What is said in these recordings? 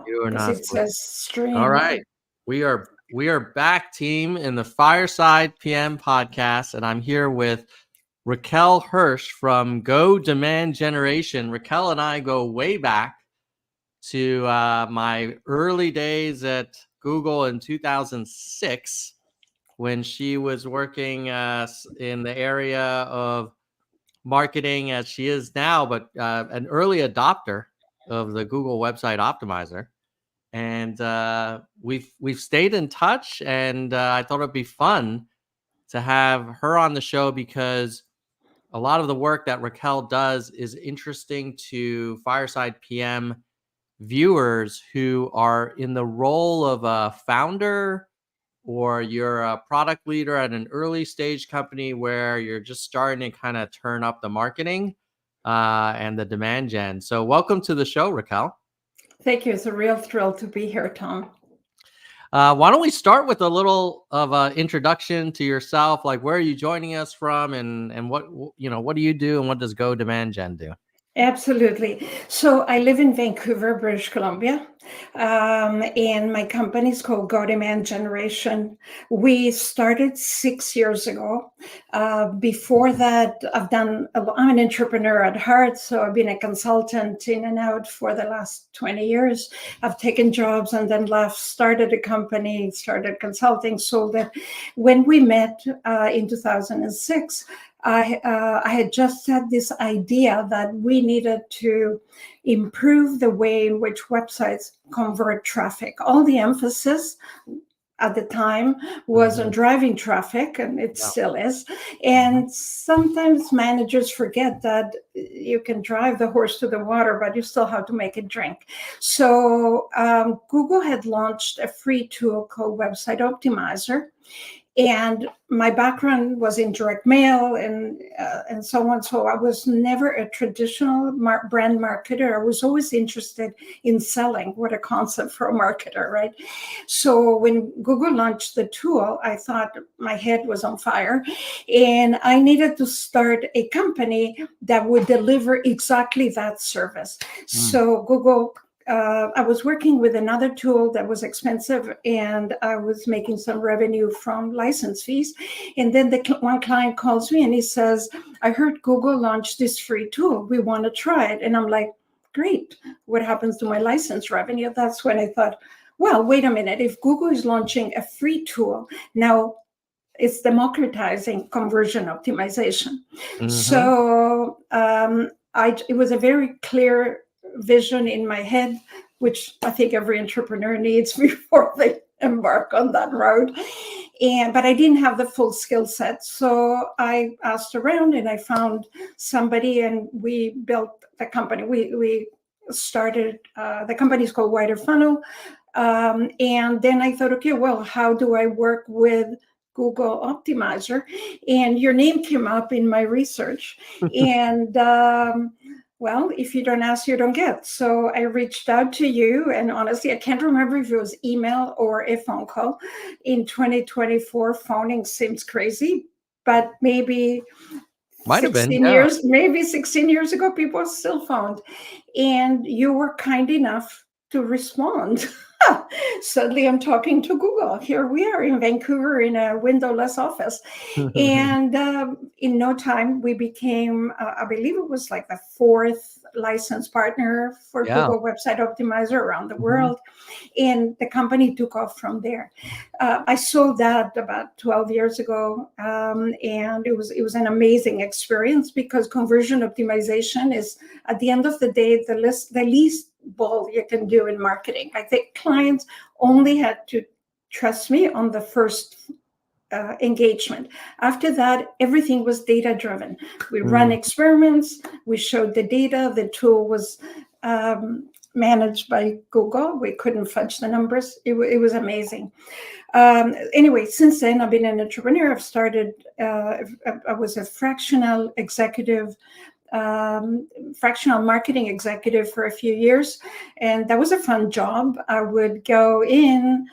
You are because not it says stream. All right. We are back, team, in the Fireside PM podcast, and I'm here with Raquel Hirsch from GoDemandGeneration. Raquel and I go way back to my early days at Google in 2006 when she was working in the area of marketing as she is now, but an early adopter of the Google Website Optimizer. And we've stayed in touch, and I thought it'd be fun to have her on the show because a lot of the work that Raquel does is interesting to Fireside PM viewers who are in the role of a founder, or you're a product leader at an early stage company where you're just starting to kind of turn up the marketing and the demand gen. So welcome to the show, Raquel. Thank you. It's a real thrill to be here, Tom. Why don't we start with a little of an introduction to yourself? Like, where are you joining us from, and what do you do, and what does GoDemandGen do? Absolutely. So I live in Vancouver, British Columbia, and my company is called GoDemandGeneration. We started 6 years ago. Before that, I'm an entrepreneur at heart, so I've been a consultant in and out for the last 20 years. I've taken jobs and then left, started a company, started consulting, sold it. When we met in 2006, I had just had this idea that we needed to improve the way in which websites convert traffic. All the emphasis at the time was on driving traffic, and it still is. And sometimes managers forget that you can drive the horse to the water, but you still have to make it drink. So Google had launched a free tool called Website Optimizer. And my background was in direct mail and so on. So I was never a traditional brand marketer. I was always interested in selling. What a concept for a marketer, right? So when Google launched the tool, I thought my head was on fire. And I needed to start a company that would deliver exactly that service. So Google I was working with another tool that was expensive, and I was making some revenue from license fees. And then one client calls me and he says, I heard Google launched this free tool. We want to try it. And I'm like, great. What happens to my license revenue? That's when I thought, well, wait a minute. If Google is launching a free tool, now it's democratizing conversion optimization. So it was a very clear vision in my head, which I think every entrepreneur needs before they embark on that road. But I didn't have the full skill set. So I asked around and I found somebody, and we built the company. We started, the company is called Wider Funnel. And then I thought, okay, well, how do I work with Google Optimizer? And your name came up in my research. And well, if you don't ask, you don't get. So I reached out to you, and honestly, I can't remember if it was email or a phone call. In 2024, phoning seems crazy, but maybe Might have been, maybe 16 years ago, people still phoned. And you were kind enough to respond. Suddenly I'm talking to Google. Here we are in Vancouver in a windowless office. And in no time, we became, I believe it was like the fourth licensed partner for Google Website Optimizer around the world. And the company took off from there. I sold that about 12 years ago. And it was an amazing experience, because conversion optimization is, at the end of the day, the least ball you can do in marketing. I think clients only had to trust me on the first engagement. After that, everything was data driven. We ran experiments, we showed the data, the tool was managed by Google. We couldn't fudge the numbers. It was amazing. Anyway, since then, I've been an entrepreneur. I've started, I was a fractional marketing executive for a few years, and that was a fun job. I would go in,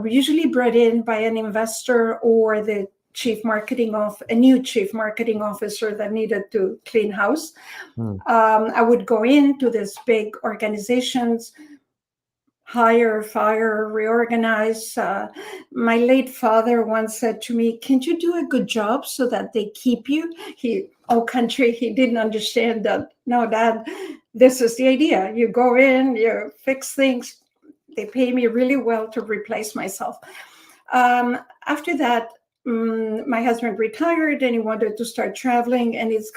usually brought in by an investor or the a new chief marketing officer that needed to clean house. I would go into these big organizations, hire, fire, reorganize. My late father once said to me, "Can't you do a good job so that they keep you?" He didn't understand that. No, Dad, this is the idea. You go in, you fix things. They pay me really well to replace myself. After that, my husband retired and he wanted to start traveling. And it's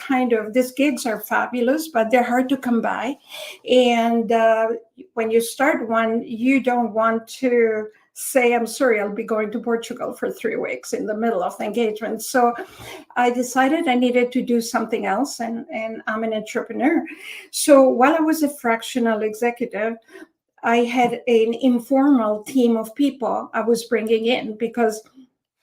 these gigs are fabulous, but they're hard to come by. And when you start one, you don't want to say, "I'm sorry, I'll be going to Portugal for 3 weeks" in the middle of the engagement. So I decided I needed to do something else, and I'm an entrepreneur. So while I was a fractional executive, I had an informal team of people I was bringing in because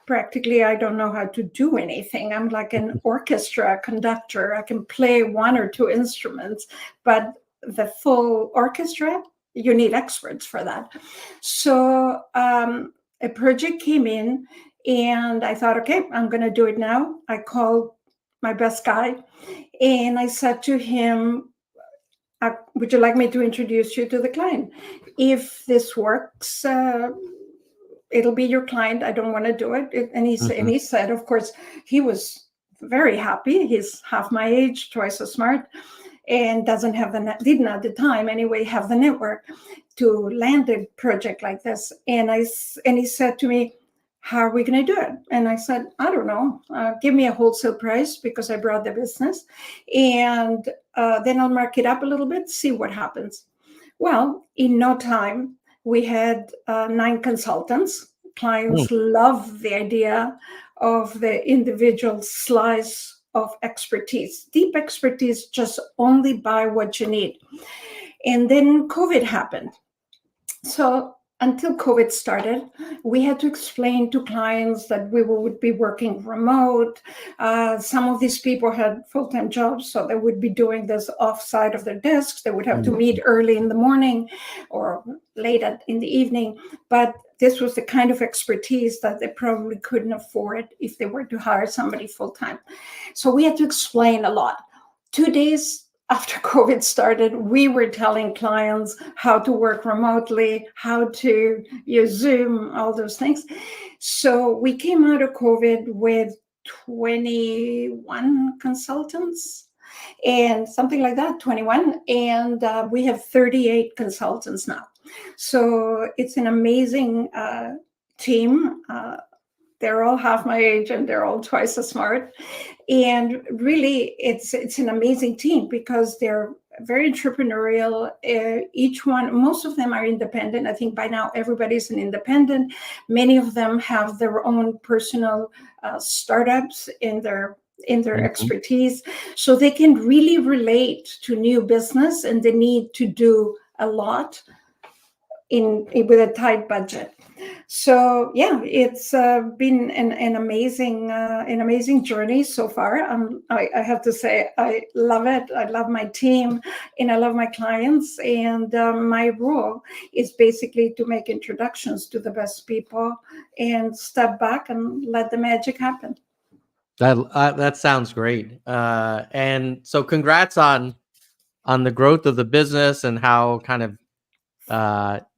practically I don't know how to do anything. I'm like an orchestra conductor. I can play 1 or 2 instruments, but the full orchestra, you need experts for that. So a project came in and I thought, okay, I'm going to do it now. I called my best guy and I said to him, "Would you like me to introduce you to the client? If this works, it'll be your client. I don't want to do it." And he said, of course, he was very happy. He's half my age, twice as smart, and didn't at the time anyway have the network to land a project like this. And he said to me, "How are we going to do it?" And I said, "I don't know. Give me a wholesale price because I brought the business, and then I'll mark it up a little bit, see what happens." Well, in no time, we had 9 consultants. Clients love the idea of the individual slice of expertise, deep expertise, just only buy what you need. And then COVID happened. So until COVID started, we had to explain to clients that we would be working remote. Some of these people had full-time jobs, so they would be doing this offside of their desks. They would have to meet early in the morning or late in the evening. But this was the kind of expertise that they probably couldn't afford if they were to hire somebody full-time. So we had to explain a lot. 2 days after COVID started, we were telling clients how to work remotely, how to use Zoom, all those things. So we came out of COVID with 21 consultants and something like that, 21. And we have 38 consultants now. So it's an amazing team. They're all half my age and they're all twice as smart. And really, it's an amazing team because they're very entrepreneurial. Most of them are independent. I think by now everybody's an independent. Many of them have their own personal startups in their expertise. So they can really relate to new business and the need to do a lot with a tight budget. So yeah, it's been an amazing journey so far. I have to say I love it. I love my team and I love my clients. And my role is basically to make introductions to the best people and step back and let the magic happen. That sounds great. And so congrats on the growth of the business and how kind of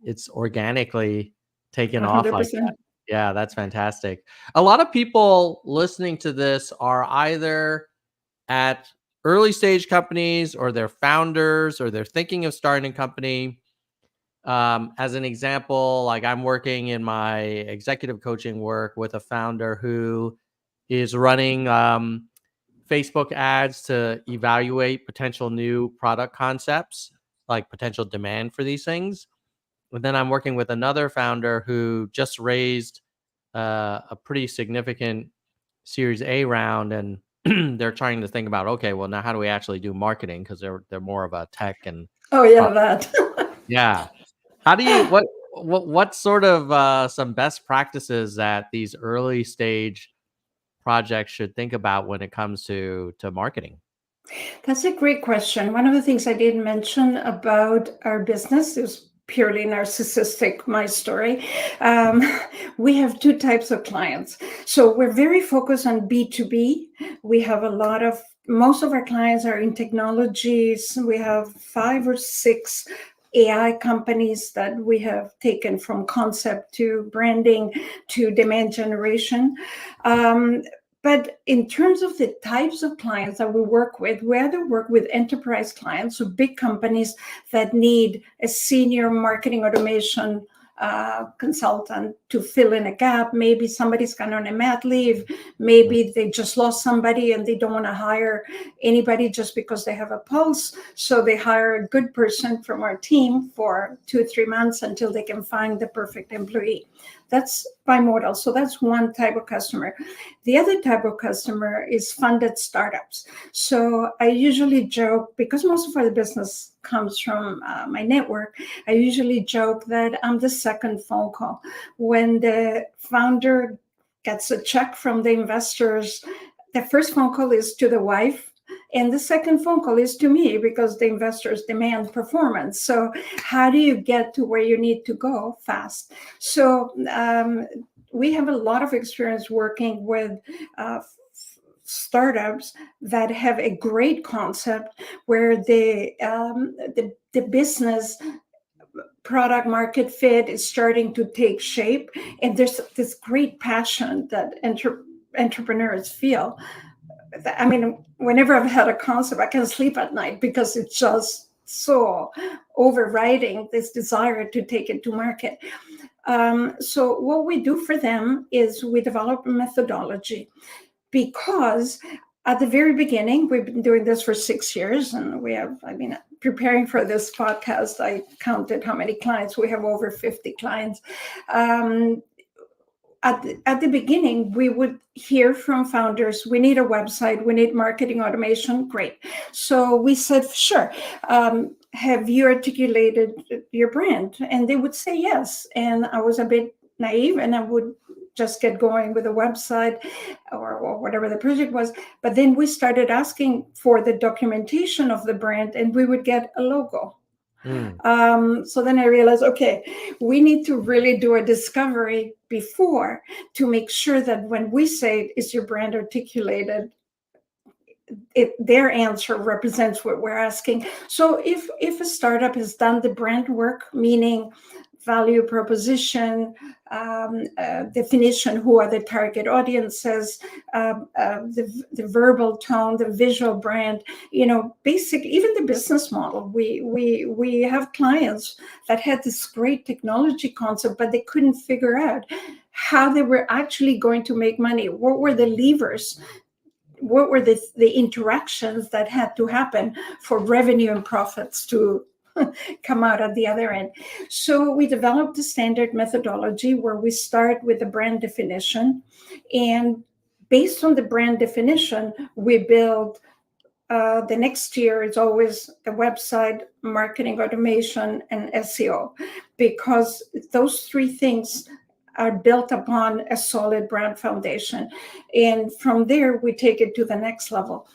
it's organically taken 100%. Off like that. Yeah, that's fantastic. A lot of people listening to this are either at early stage companies or they're founders or they're thinking of starting a company. As an example, like I'm working in my executive coaching work with a founder who is running Facebook ads to evaluate potential new product concepts, like potential demand for these things. But then I'm working with another founder who just raised a pretty significant Series A round, and they're trying to think about, okay, well, now how do we actually do marketing? Because they're more of a tech and that. Yeah. How do you what sort of some best practices that these early stage projects should think about when it comes to marketing? That's a great question. One of the things I didn't mention about our business is purely narcissistic, my story. We have 2 types of clients. So we're very focused on B2B. We have most of our clients are in technologies. We have 5 or 6 AI companies that we have taken from concept to branding to demand generation. But in terms of the types of clients that we work with, we either work with enterprise clients, so big companies that need a senior marketing automation consultant to fill in a gap. Maybe somebody's gone on a mat leave. Maybe they just lost somebody and they don't want to hire anybody just because they have a pulse. So they hire a good person from our team for 2 or 3 months until they can find the perfect employee. That's bimodal. So that's one type of customer. The other type of customer is funded startups. So I usually joke, because most of our business comes from my network, I usually joke that I'm the second phone call. When the founder gets a check from the investors, the first phone call is to the wife, and the second phone call is to me, because the investors demand performance. So how do you get to where you need to go fast? So we have a lot of experience working with startups that have a great concept where the business product market fit is starting to take shape, and there's this great passion that entrepreneurs feel. I mean, whenever I've had a concept, I can't sleep at night because it's just so overriding this desire to take it to market. So what we do for them is we develop a methodology, because at the very beginning, we've been doing this for 6 years, and we have, preparing for this podcast, I counted how many clients. We have over 50 clients. At the beginning, we would hear from founders, we need a website, we need marketing automation. Great. So we said, sure. Have you articulated your brand? And they would say yes. And I was a bit naive, and I would just get going with a website or whatever the project was. But then we started asking for the documentation of the brand, and we would get a logo. So then I realized, okay, we need to really do a discovery before to make sure that when we say, is your brand articulated, their answer represents what we're asking. So if a startup has done the brand work, meaning value proposition, definition, who are the target audiences, the verbal tone, the visual brand, basic, even the business model. We have clients that had this great technology concept, but they couldn't figure out how they were actually going to make money. What were the levers? What were the interactions that had to happen for revenue and profits to come out at the other end? So we developed a standard methodology where we start with the brand definition, and based on the brand definition, we build the next tier is always the website, marketing automation, and SEO, because those three things are built upon a solid brand foundation. And from there, we take it to the next level.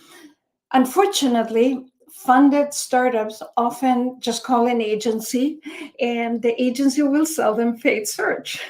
Unfortunately, funded startups often just call an agency, and the agency will sell them paid search.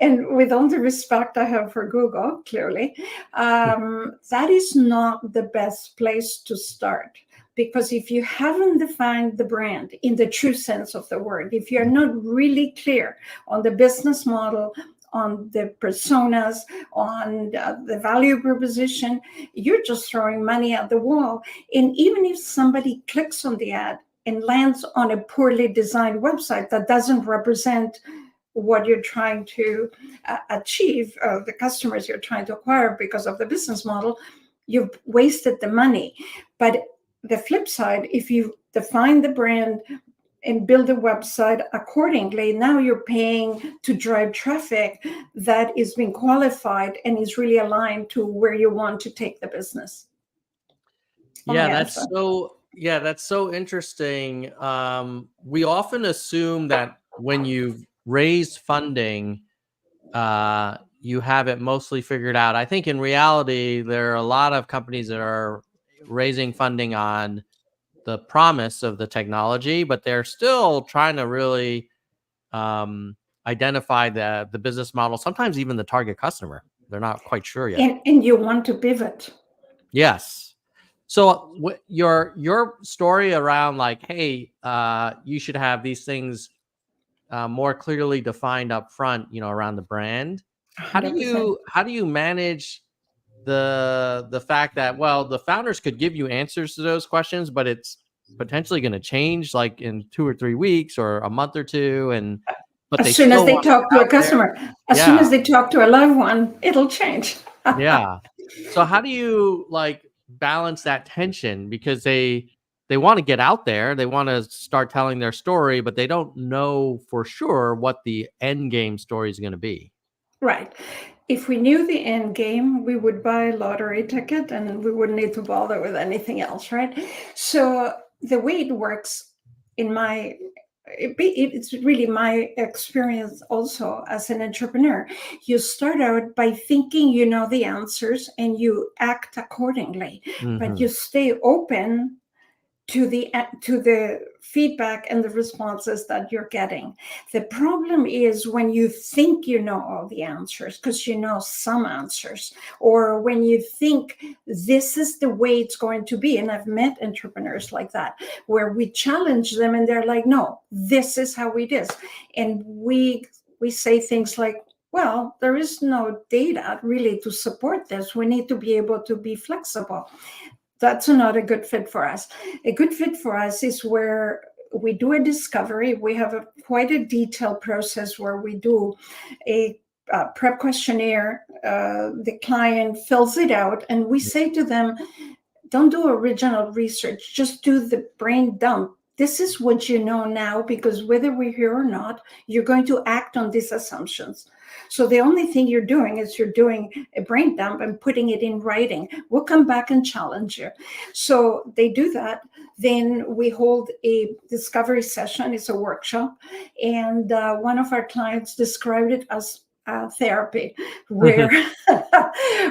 And with all the respect I have for Google, clearly, that is not the best place to start. Because if you haven't defined the brand in the true sense of the word, if you're not really clear on the business model, on the personas, on the value proposition, you're just throwing money at the wall. And even if somebody clicks on the ad and lands on a poorly designed website that doesn't represent what you're trying to achieve, the customers you're trying to acquire because of the business model, you've wasted the money. But the flip side, if you define the brand and build a website accordingly, now you're paying to drive traffic that is being qualified and is really aligned to where you want to take the business. That's so interesting. We often assume that when you've raised funding, you have it mostly figured out. I think in reality, there are a lot of companies that are raising funding on the promise of the technology, but they're still trying to really identify the business model, sometimes even the target customer. They're not quite sure yet. And you want to pivot. Yes. So your story around like, hey, you should have these things more clearly defined up front, around the brand. How do 100%. you manage the fact that, well, the founders could give you answers to those questions, but it's potentially going to change like in 2 or 3 weeks or a month or two, but As they soon as still they want to talk get to a out there. customer, as soon Yeah, as they talk to a loved one, it'll change. yeah. So how do you like balance that tension, because they want to get out there, they want to start telling their story, but they don't know for sure what the end game story is going to be. Right. If we knew the end game, we would buy a lottery ticket and we wouldn't need to bother with anything else, right? So the way it works in it's really my experience also as an entrepreneur. You start out by thinking you know the answers and you act accordingly, but Hmm. you stay open to the feedback and the responses that you're getting. The problem is when you think you know all the answers because you know some answers, or when you think this is the way it's going to be. And I've met entrepreneurs like that, where we challenge them and they're like, no, this is how it is. And we say things like, well, there is no data really to support this. We need to be able to be flexible. That's not a good fit for us. A good fit for us is where we do a discovery. We have quite a detailed process where we do a prep questionnaire. The client fills it out, and we say to them, don't do original research, just do the brain dump. This is what you know now, because whether we're here or not, you're going to act on these assumptions. So the only thing you're doing is you're doing a brain dump and putting it in writing. We'll come back and challenge you. So they do that. Then we hold a discovery session. It's a workshop. And one of our clients described it as therapy, where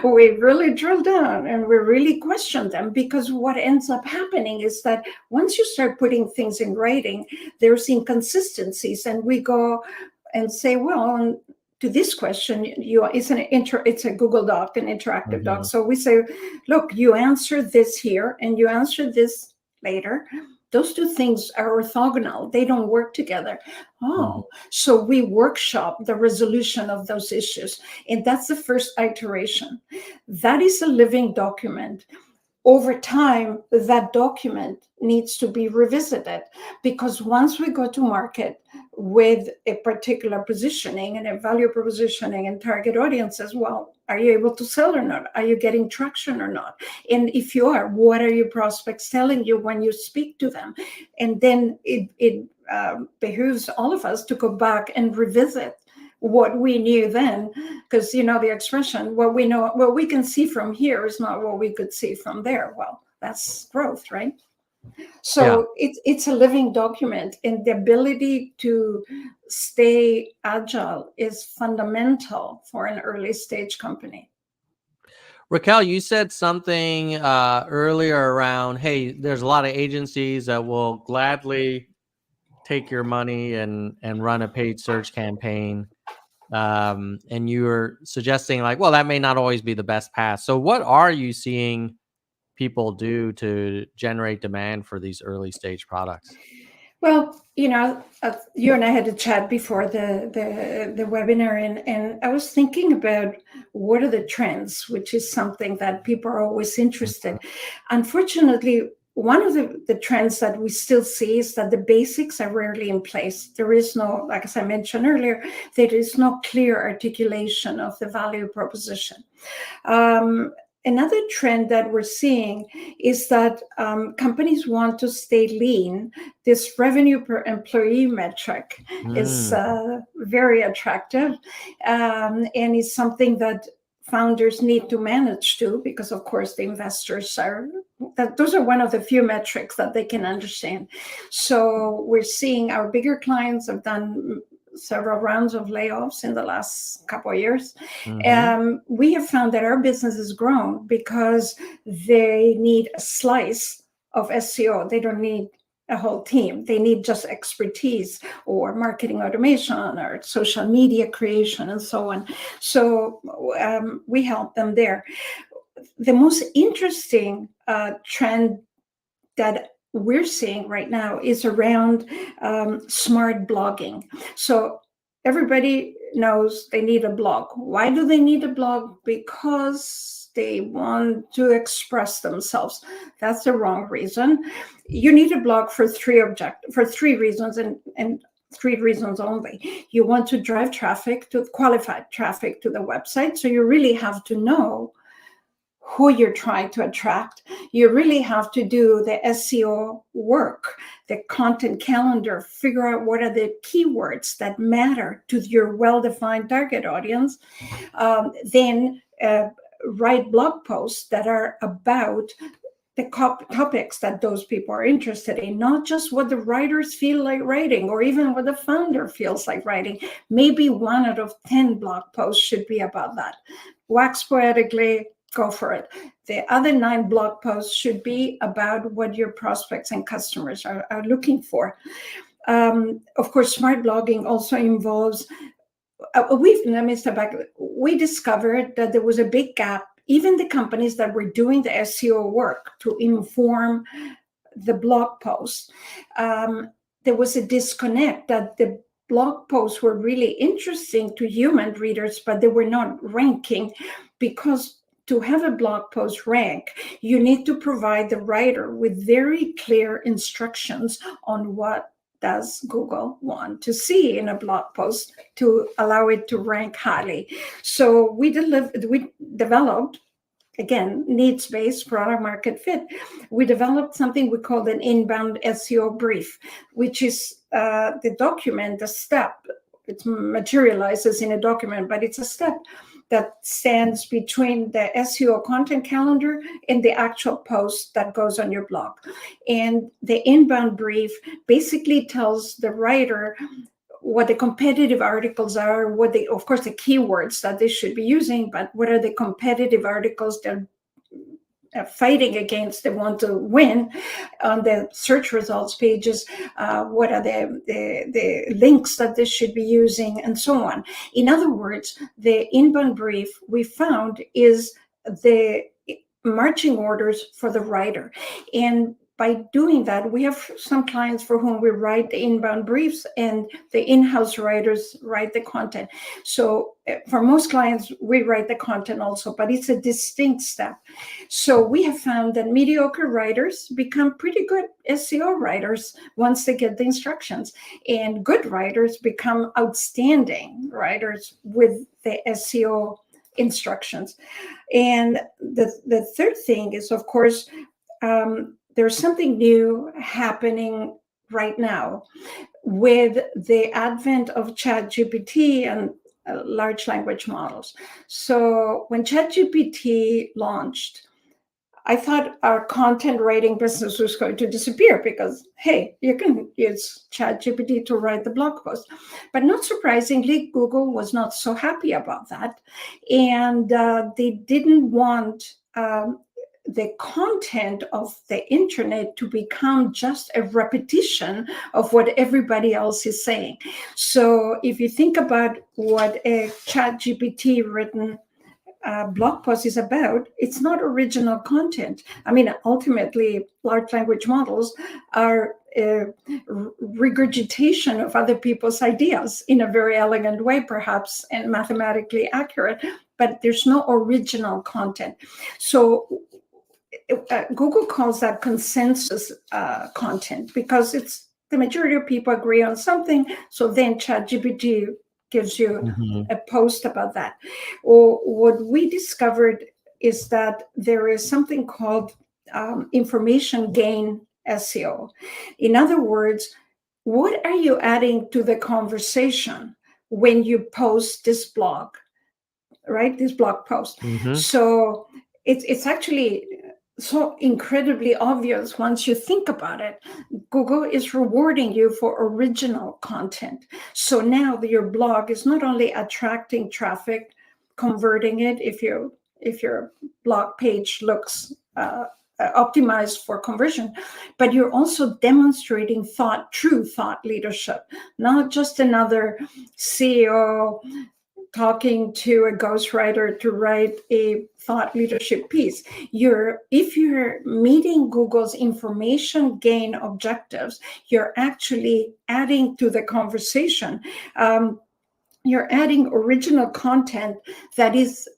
we really drill down and we really question them, because what ends up happening is that once you start putting things in writing, there's inconsistencies, and we go and say, well, to this question, it's a Google Doc, an interactive doc. Hmm. So we say, look, you answer this here and you answer this later. Those two things are orthogonal. They don't work together. Hmm. Oh, so we workshop the resolution of those issues. And that's the first iteration. That is a living document. Over time, that document needs to be revisited, because once we go to market with a particular positioning and a value propositioning and target audiences, well, are you able to sell or not? Are you getting traction or not? And if you are, what are your prospects telling you when you speak to them? And then it behooves all of us to go back and revisit what we knew then, because the expression, what we can see from here is not what we could see from there. Well, that's growth, right? Yeah. So it's a living document, and the ability to stay agile is fundamental for an early stage company. Raquel, you said something earlier around, hey, there's a lot of agencies that will gladly take your money and run a paid search campaign. And you were suggesting like, well, that may not always be the best path. So what are you seeing people do to generate demand for these early stage products? Well, you and I had a chat before the webinar, and I was thinking about what are the trends, which is something that people are always interested. Unfortunately, one of the trends that we still see is that the basics are rarely in place. There is no, like as I mentioned earlier, there is no clear articulation of the value proposition. Another trend that we're seeing is that companies want to stay lean. This revenue per employee metric is Mm. very attractive, and is something that founders need to manage too, because of course the investors those are one of the few metrics that they can understand. So we're seeing our bigger clients have done several rounds of layoffs in the last couple of years. Hmm. We have found that our business has grown because they need a slice of SEO. They don't need a whole team. They need just expertise or marketing automation or social media creation and so on. So we help them there. the most interesting trend that we're seeing right now is around smart blogging. So everybody knows they need a blog. Why do they need a blog? Because they want to express themselves. That's the wrong reason. You need a blog for three reasons, and three reasons only. You want to drive traffic, to qualified traffic to the website. So you really have to know who you're trying to attract. You really have to do the SEO work, the content calendar, figure out what are the keywords that matter to your well-defined target audience. Then write blog posts that are about the topics that those people are interested in, not just what the writers feel like writing or even what the founder feels like writing. Maybe 1 out of 10 blog posts should be about that. Wax poetically, go for it. The other 9 blog posts should be about what your prospects and customers are looking for. Of course, smart blogging also involves, let me step back. We discovered that there was a big gap. Even the companies that were doing the SEO work to inform the blog posts, there was a disconnect that the blog posts were really interesting to human readers, but they were not ranking, because to have a blog post rank, you need to provide the writer with very clear instructions on what does Google want to see in a blog post to allow it to rank highly. So we developed, again, needs-based product market fit. We developed something we called an inbound SEO brief, which is the document, the step. It materializes in a document, but it's a step that stands between the SEO content calendar and the actual post that goes on your blog. And the inbound brief basically tells the writer what the competitive articles are, of course, the keywords that they should be using, but what are the competitive articles they're fighting against, they want to win on the search results pages, what are the links that they should be using, and so on. In other words, the inbound brief we found is the marching orders for the writer. And by doing that, we have some clients for whom we write the inbound briefs and the in-house writers write the content. So for most clients, we write the content also, but it's a distinct step. So we have found that mediocre writers become pretty good SEO writers once they get the instructions, and good writers become outstanding writers with the SEO instructions. And the third thing is, of course, there's something new happening right now with the advent of ChatGPT and large language models. So when ChatGPT launched, I thought our content writing business was going to disappear because, hey, you can use ChatGPT to write the blog post. But not surprisingly, Google was not so happy about that. And they didn't want the content of the internet to become just a repetition of what everybody else is saying. So if you think about what a ChatGPT written blog post is about, it's not original content. I mean, ultimately, large language models are regurgitation of other people's ideas in a very elegant way, perhaps, and mathematically accurate, but there's no original content. So Google calls that consensus content because it's the majority of people agree on something. So then ChatGPT gives you a post about that. Or what we discovered is that there is something called information gain SEO. In other words, what are you adding to the conversation when you post this blog, right? This blog post. So it's actually so incredibly obvious once you think about it. Google is rewarding you for original content. So now your blog is not only attracting traffic, converting it if your blog page looks optimized for conversion, but you're also demonstrating true thought leadership, not just another CEO talking to a ghostwriter to write a thought leadership piece. If you're meeting Google's information gain objectives, you're actually adding to the conversation. You're adding original content that is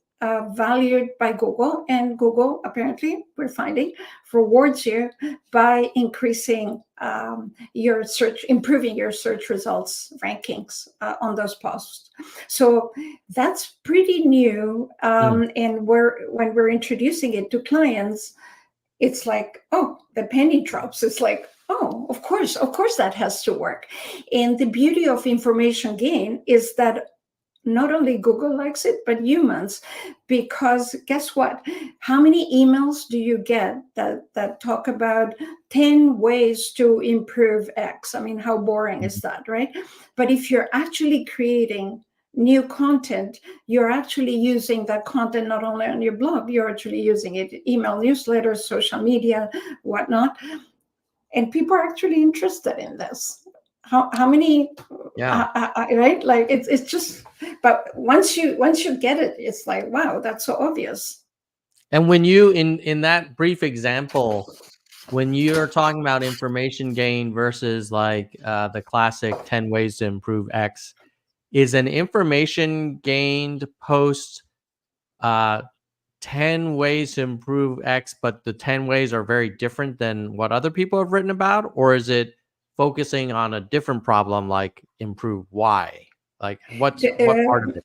valued by Google, and Google, apparently, we're finding, rewards you by increasing your search, improving your search results rankings on those posts. So that's pretty new. And when we're introducing it to clients, it's like, oh, the penny drops. It's like, oh, of course that has to work. And the beauty of information gain is that not only Google likes it, but humans, because guess what? How many emails do you get that talk about 10 ways to improve X? I mean, how boring is that, right? But if you're actually creating new content, you're actually using that content not only on your blog, you're actually using it email newsletters, social media, whatnot. And people are actually interested in this. How many? Yeah. Right? Like it's just. But once you get it, it's like, wow, that's so obvious. And when you in that brief example, when you're talking about information gain versus like the classic 10 ways to improve X, is an information gained post 10 ways to improve X, but the 10 ways are very different than what other people have written about? Or is it focusing on a different problem like improve Y? Like what part of it?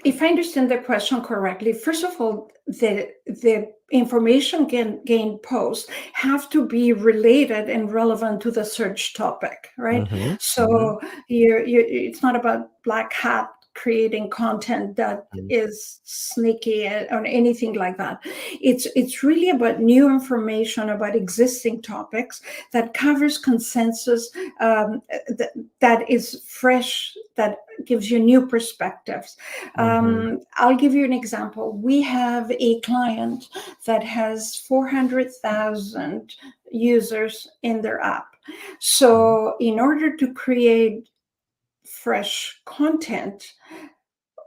If I understand the question correctly, first of all, the information gain posts have to be related and relevant to the search topic, right? So it's not about black hat creating content that is sneaky or anything like that. It's really about new information about existing topics that covers consensus, that is fresh, that gives you new perspectives. I'll give you an example. We have a client that has 400,000 users in their app. So in order to create fresh content,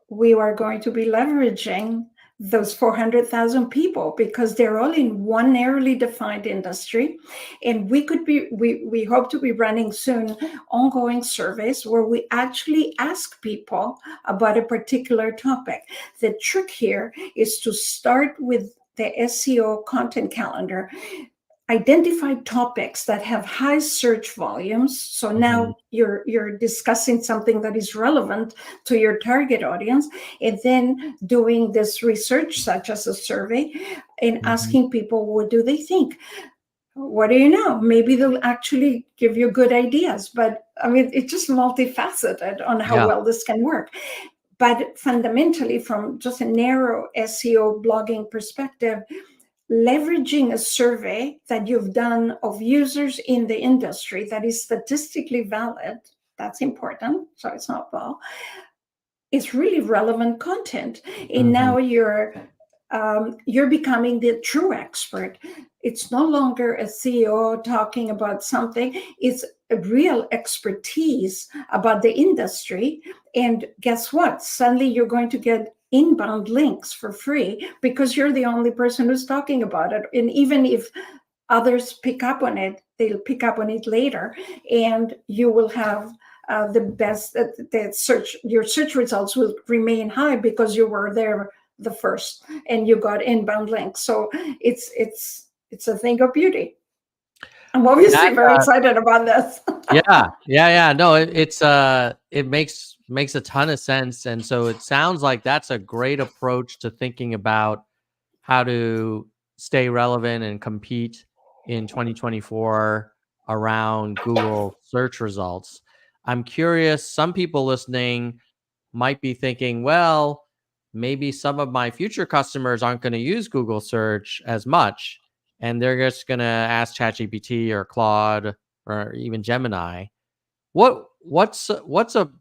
we are going to be leveraging those 400,000 people because they're all in one narrowly defined industry. And we hope to be running soon ongoing surveys where we actually ask people about a particular topic. The trick here is to start with the SEO content calendar, identify topics that have high search volumes. So now you're discussing something that is relevant to your target audience, and then doing this research, such as a survey, and asking people, what do they think? What do you know? Maybe they'll actually give you good ideas. But I mean, it's just multifaceted on how well this can work. But fundamentally, from just a narrow SEO blogging perspective, leveraging a survey that you've done of users in the industry that is statistically valid, that's important, so it's not well, it's really relevant content. And now you're becoming the true expert. It's no longer a CEO talking about something, it's a real expertise about the industry. And guess what? Suddenly you're going to get inbound links for free because you're the only person who's talking about it. And even if others pick up on it, they'll pick up on it later, and you will have the best. Your search results will remain high because you were there the first and you got inbound links. So it's a thing of beauty. I'm obviously very excited about this. Yeah. No, it makes a ton of sense. And so it sounds like that's a great approach to thinking about how to stay relevant and compete in 2024 around Google search results. I'm curious, some people listening might be thinking, well, maybe some of my future customers aren't going to use Google search as much, and they're just going to ask ChatGPT or Claude or even Gemini. What's a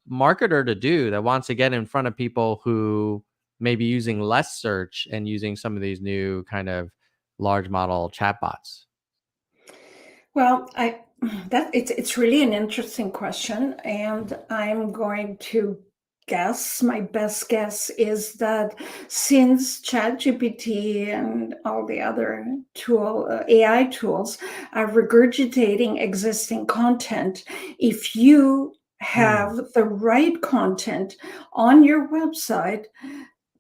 marketer to do that wants to get in front of people who may be using less search and using some of these new kind of large model chatbots? Well, it's really an interesting question, and I'm going to guess, my best guess is that since ChatGPT and all the other AI tools are regurgitating existing content, if you have the right content on your website,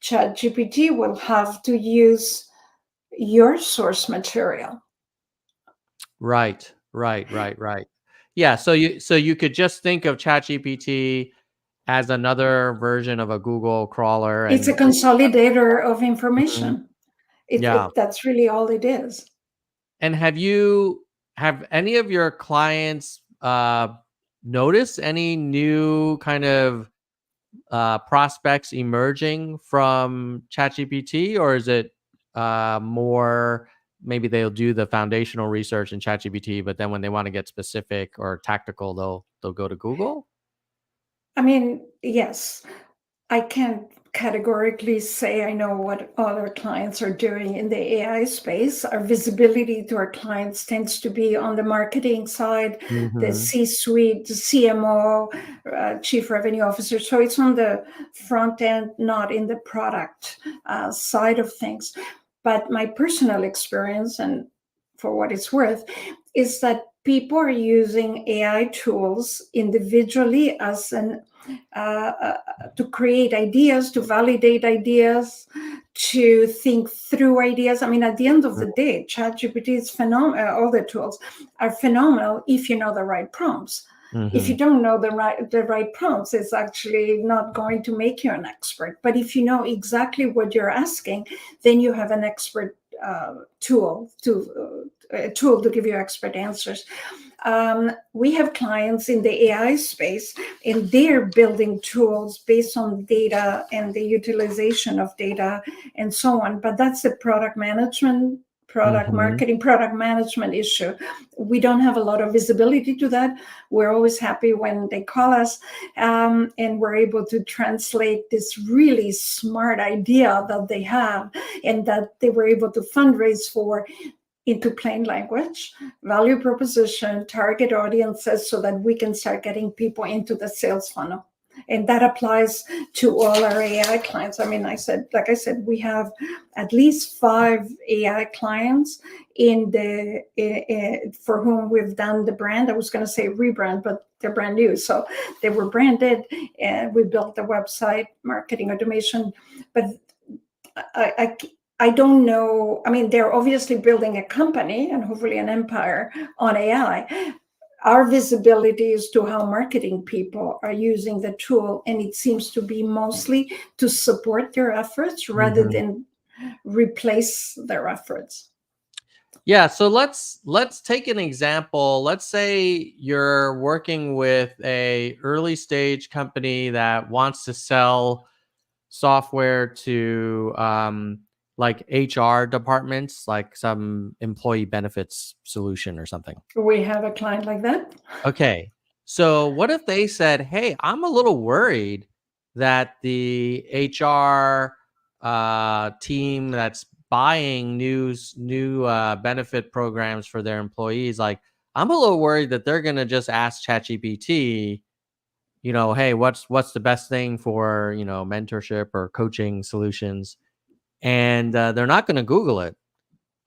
ChatGPT will have to use your source material. Right. Yeah. So you could just think of ChatGPT as another version of a Google crawler, It's a and consolidator of Mhm. information. Yeah. That's really all it is. And have any of your clients noticed any new kind of prospects emerging from ChatGPT, or is it more maybe they'll do the foundational research in ChatGPT, but then when they want to get specific or tactical, they'll go to Google? I mean, yes, I can't categorically say I know what other clients are doing in the AI space. Our visibility to our clients tends to be on the marketing side, the Hmm. C-suite, the CMO, chief revenue officer. So it's on the front end, not in the product side of things. But my personal experience, and for what it's worth, is that people are using AI tools individually as an to create ideas, to validate ideas, to think through ideas. I mean, at the end of the day, ChatGPT is phenomenal. All the tools are phenomenal if you know the right prompts. If Hmm. you don't know the right prompts, it's actually not going to make you an expert. But if you know exactly what you're asking, then you have an expert tool to give you expert answers. We have clients in the AI space, and they're building tools based on data and the utilization of data and so on. But that's a product management, product Hmm. marketing, product management issue. We don't have a lot of visibility to that. We're always happy when they call us, and we're able to translate this really smart idea that they have and that they were able to fundraise for into plain language, value proposition, target audiences, so that we can start getting people into the sales funnel. And that applies to all our AI clients. I mean, like I said, we have at least 5 AI clients for whom we've done the brand. I was going to say rebrand, but they're brand new. So they were branded, and we built the website, marketing automation. But I don't know. I mean, they're obviously building a company and hopefully an empire on AI. Our visibility is to how marketing people are using the tool, and it seems to be mostly to support their efforts rather Hmm. than replace their efforts. Yeah, so let's take an example. Let's say you're working with a early stage company that wants to sell software to like HR departments, like some employee benefits solution or something. We have a client like that. Okay. So what if they said, "Hey, I'm a little worried that the HR team that's buying new benefit programs for their employees, like I'm a little worried that they're gonna just ask ChatGPT, hey, what's the best thing for mentorship or coaching solutions, and they're not gonna Google it,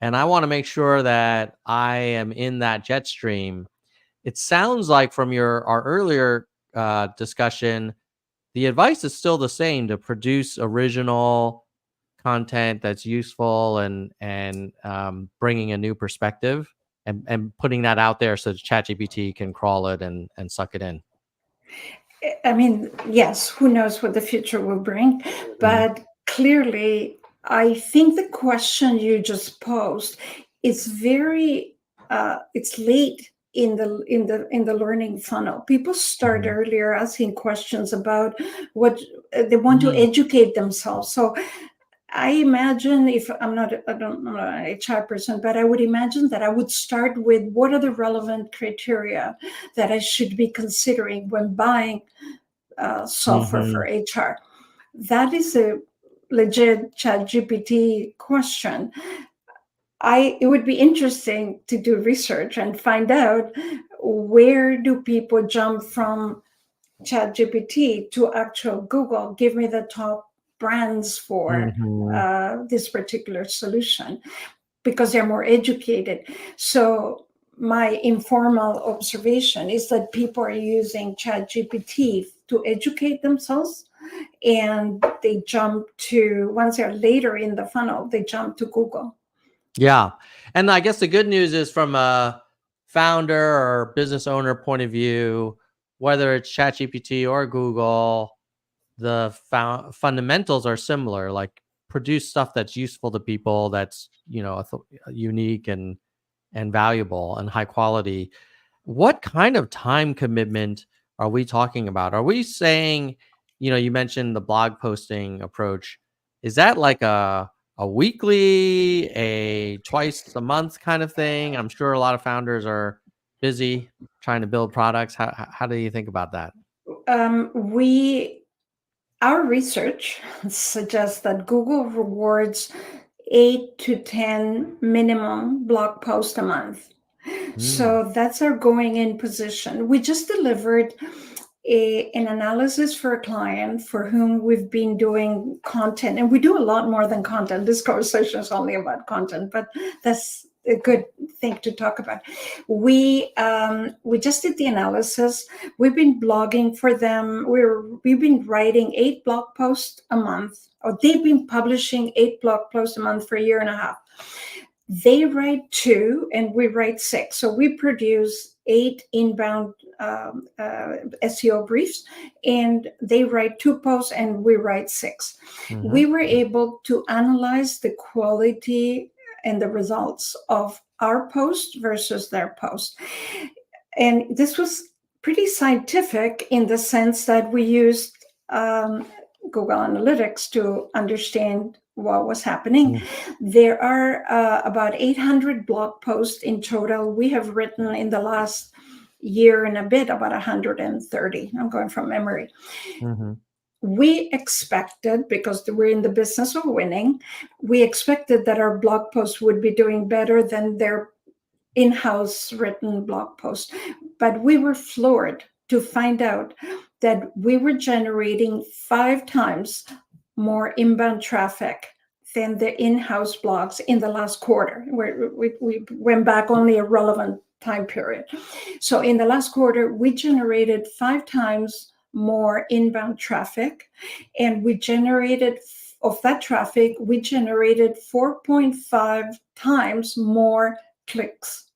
and I want to make sure that I am in that jet stream." It sounds like from our earlier discussion, the advice is still the same: to produce original content that's useful and bringing a new perspective and putting that out there so ChatGPT can crawl it and suck it in. I mean, yes, who knows what the future will bring, Mhm. but clearly, I think the question you just posed is very it's late in the learning funnel. People start Mhm. earlier asking questions about what they want to Mhm. educate themselves. So I imagine, if I'm not, I'm not an HR person, but I would imagine that I would start with what are the relevant criteria that I should be considering when buying software for Mhm. HR. That is a legit ChatGPT question. It would be interesting to do research and find out where do people jump from ChatGPT to actual Google, give me the top brands for this particular solution, because they're more educated. So my informal observation is that people are using ChatGPT to educate themselves, and they jump to, once they're later in the funnel, they jump to Google. Yeah. And I guess the good news is, from a founder or business owner point of view, whether it's ChatGPT or Google, the fundamentals are similar. Like, produce stuff that's useful to people, that's, unique and valuable and high quality. What kind of time commitment are we talking about? Are we saying, you mentioned the blog posting approach. Is that like a weekly, a twice a month kind of thing? I'm sure a lot of founders are busy trying to build products. How do you think about that? Our research suggests that Google rewards 8 to 10 minimum blog posts a month. So that's our going in position. We just delivered an analysis for a client for whom we've been doing content, and we do a lot more than content. This conversation is only about content, but that's a good thing to talk about. We just did the analysis. We've been blogging for them. We've been writing 8 blog posts a month, or they've been publishing 8 blog posts a month for a year and a half. They write 2 and we write 6. So we produce 8 inbound SEO briefs, and they write 2 posts and we write 6. We were able to analyze the quality and the results of our post versus their post. And this was pretty scientific in the sense that we used Google Analytics to understand what was happening. There are about 800 blog posts in total. We have written in the last year and a bit about 130. I'm going from memory. We expected, because we're in the business of winning, we expected that our blog posts would be doing better than their in-house written blog posts. But we were floored to find out that we were generating 5 times more inbound traffic than the in-house blogs in the last quarter, where we went back only a relevant time period. So in the last quarter, we generated 5 times more inbound traffic, and we generated, of that traffic, we generated 4.5 times more clicks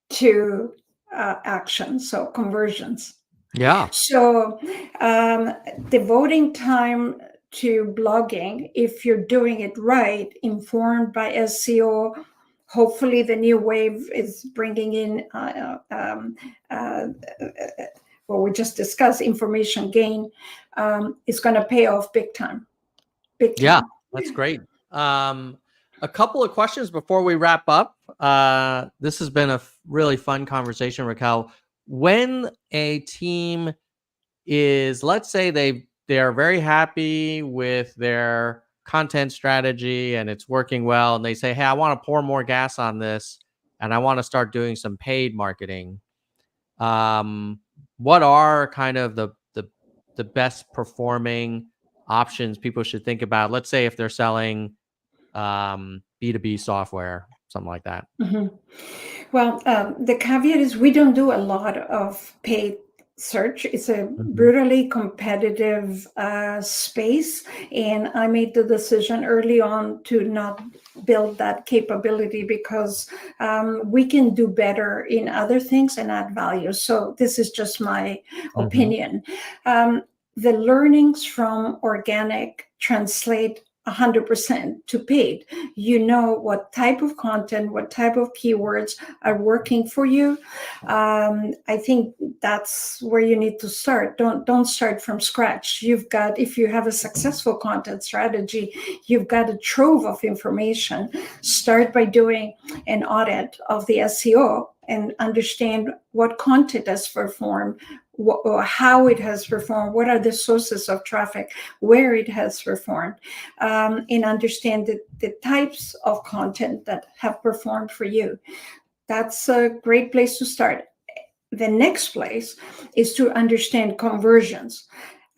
to action, so conversions. Yeah. So devoting time to blogging, if you're doing it right, informed by SEO, hopefully the new wave is bringing in what we just discussed, information gain, is going to pay off big time. Yeah, that's great. A couple of questions before we wrap up. This has been a really fun conversation, Raquel. When a team is, let's say they are very happy with their content strategy and it's working well, and they say, hey, I want to pour more gas on this and I want to start doing some paid marketing. What are kind of the best performing options people should think about? Let's say if they're selling B2B software, something like that. Well, the caveat is we don't do a lot of paid search. It's a brutally competitive space, and I made the decision early on to not build that capability because we can do better in other things and add value. So this is just my opinion. The learnings from organic translate 100% to paid. You know what type of content, what type of keywords are working for you. I think that's where you need to start. Don't start from scratch. If you have a successful content strategy, you've got a trove of information. Start by doing an audit of the SEO and understand what content has performed, how it has performed, what are the sources of traffic, where it has performed, and understand the types of content that have performed for you. That's a great place to start. the next place is to understand conversions.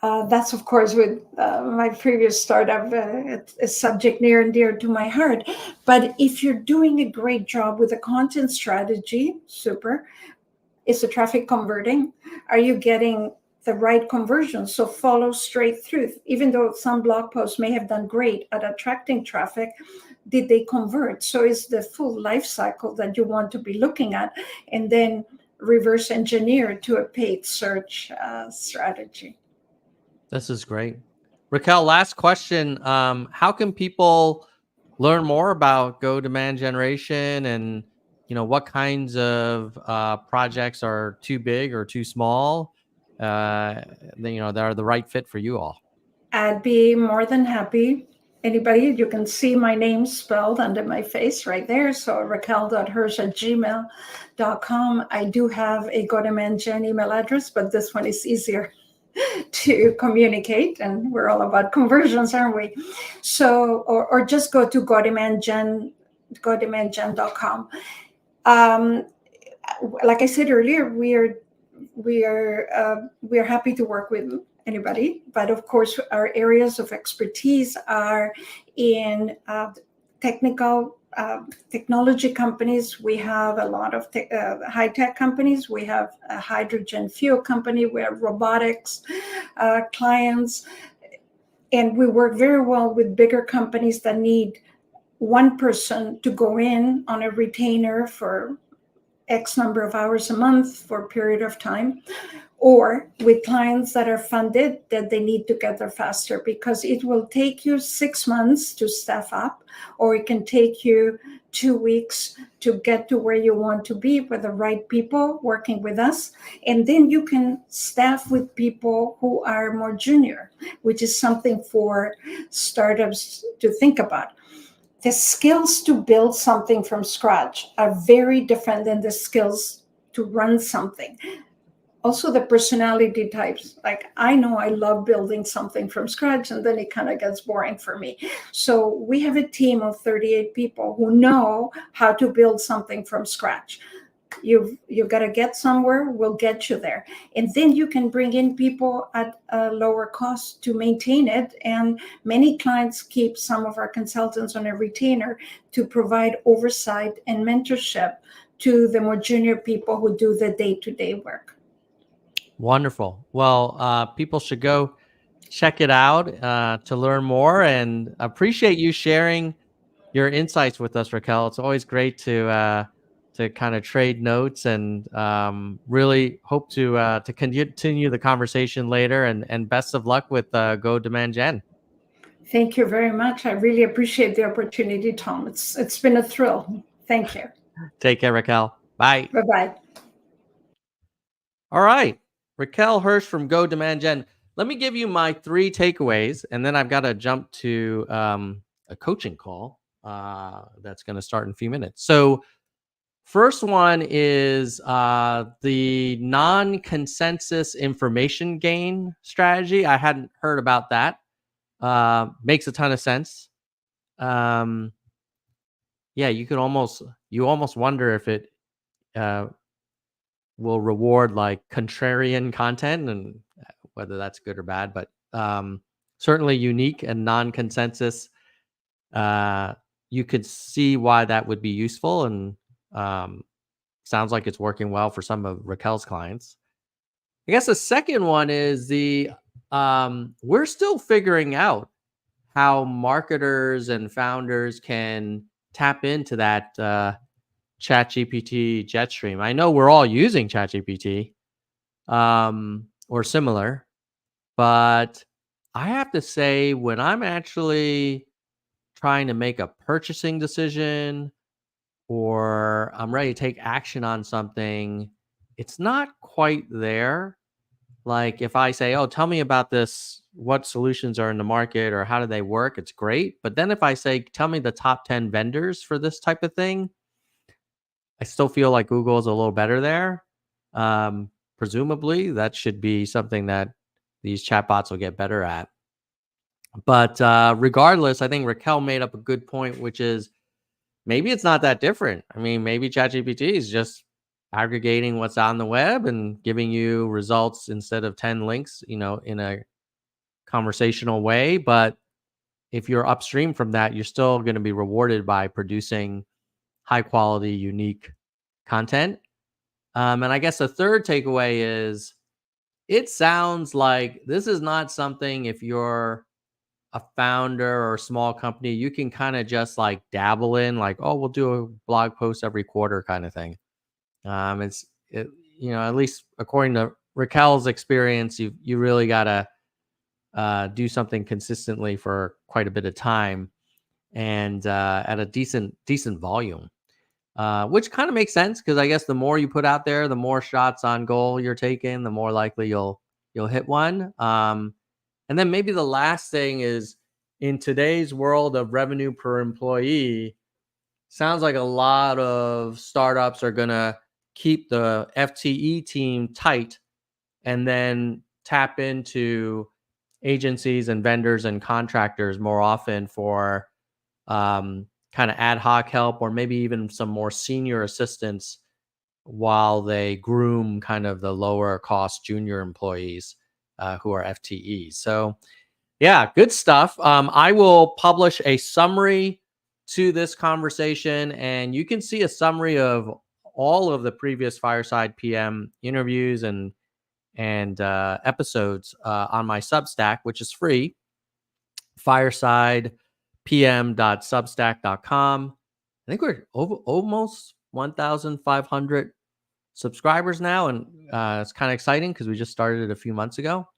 That's, of course, with my previous startup, a subject near and dear to my heart. But if you're doing a great job with a content strategy, super. Is the traffic converting? Are you getting the right conversion? So follow straight through. Even though some blog posts may have done great at attracting traffic, did they convert? So it's the full life cycle that you want to be looking at, and then reverse engineer to a paid search strategy. This is great. Raquel, last question. How can people learn more about GoDemandGeneration, and what kinds of projects are too big or too small, that are the right fit for you all? I'd be more than happy. Anybody, you can see my name spelled under my face right there. So raquel.hirsch@gmail.com. I do have a GoDemandGen email address, but this one is easier to communicate, and we're all about conversions, aren't we? So, or just go to GoDemandGen.com. Like I said earlier, we're happy to work with anybody, but of course our areas of expertise are in technology companies. We have a lot of high-tech companies. We have a hydrogen fuel company. We have robotics clients, and we work very well with bigger companies that need one person to go in on a retainer for X number of hours a month for a period of time, or with clients that are funded that they need to get there faster, because it will take you 6 months to staff up, or it can take you 2 weeks to get to where you want to be with the right people working with us. And then you can staff with people who are more junior, which is something for startups to think about. The skills to build something from scratch are very different than the skills to run something. Also, the personality types. Like, I know I love building something from scratch, and then it kind of gets boring for me. So we have a team of 38 people who know how to build something from scratch. You've got to get somewhere, we'll get you there. And then you can bring in people at a lower cost to maintain it. And many clients keep some of our consultants on a retainer to provide oversight and mentorship to the more junior people who do the day-to-day work. Wonderful. Well, people should go check it out to learn more, and appreciate you sharing your insights with us, Raquel. It's always great to kind of trade notes, and really hope to continue the conversation later. And best of luck with GoDemandGen. Thank you very much. I really appreciate the opportunity, Tom. It's been a thrill. Thank you. Take care, Raquel. Bye. Bye-bye. All right, Raquel Hirsch from GoDemandGen. Let me give you my 3 takeaways, and then I've got to jump to a coaching call that's going to start in a few minutes. So first one is the non-consensus information gain strategy. I hadn't heard about that. Makes a ton of sense. Yeah, you almost wonder if it will reward like contrarian content, and whether that's good or bad, but certainly unique and non-consensus. You could see why that would be useful, and sounds like it's working well for some of Raquel's clients. I guess the second one is we're still figuring out how marketers and founders can tap into that ChatGPT jet stream. I know we're all using ChatGPT or similar, but I have to say, when I'm actually trying to make a purchasing decision, or I'm ready to take action on something, it's not quite there. Like if I say, oh, tell me about this, what solutions are in the market or how do they work, it's great. But then if I say, tell me the top 10 vendors for this type of thing, I still feel like Google is a little better there. Presumably that should be something that these chatbots will get better at. But regardless, I think Raquel made up a good point, which is maybe it's not that different. I mean, maybe ChatGPT is just aggregating what's on the web and giving you results instead of 10 links, in a conversational way. But if you're upstream from that, you're still going to be rewarded by producing high quality, unique content. And I guess the third takeaway is it sounds like this is not something, if you're a founder or a small company, you can kind of just like dabble in, like, oh, we'll do a blog post every quarter kind of thing. At least according to Raquel's experience, you really got to do something consistently for quite a bit of time and at a decent volume. Which kind of makes sense, because I guess the more you put out there, the more shots on goal you're taking, the more likely you'll hit one. And then maybe the last thing is, in today's world of revenue per employee, sounds like a lot of startups are gonna keep the FTE team tight and then tap into agencies and vendors and contractors more often for kind of ad hoc help, or maybe even some more senior assistance while they groom kind of the lower cost junior employees who are FTEs. So yeah, good stuff. I will publish a summary to this conversation, and you can see a summary of all of the previous Fireside PM interviews and episodes on my Substack, which is free, firesidepm.substack.com. I think we're almost 1,500 subscribers now, and it's kind of exciting because we just started it a few months ago.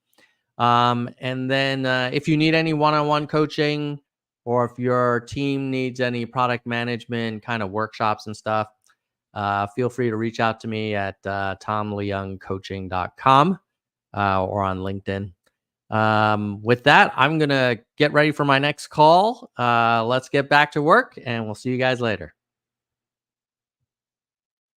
And then if you need any one-on-one coaching, or if your team needs any product management kind of workshops and stuff, feel free to reach out to me at tomleungcoaching.com or on LinkedIn. With that, I'm going to get ready for my next call. Let's get back to work, and we'll see you guys later.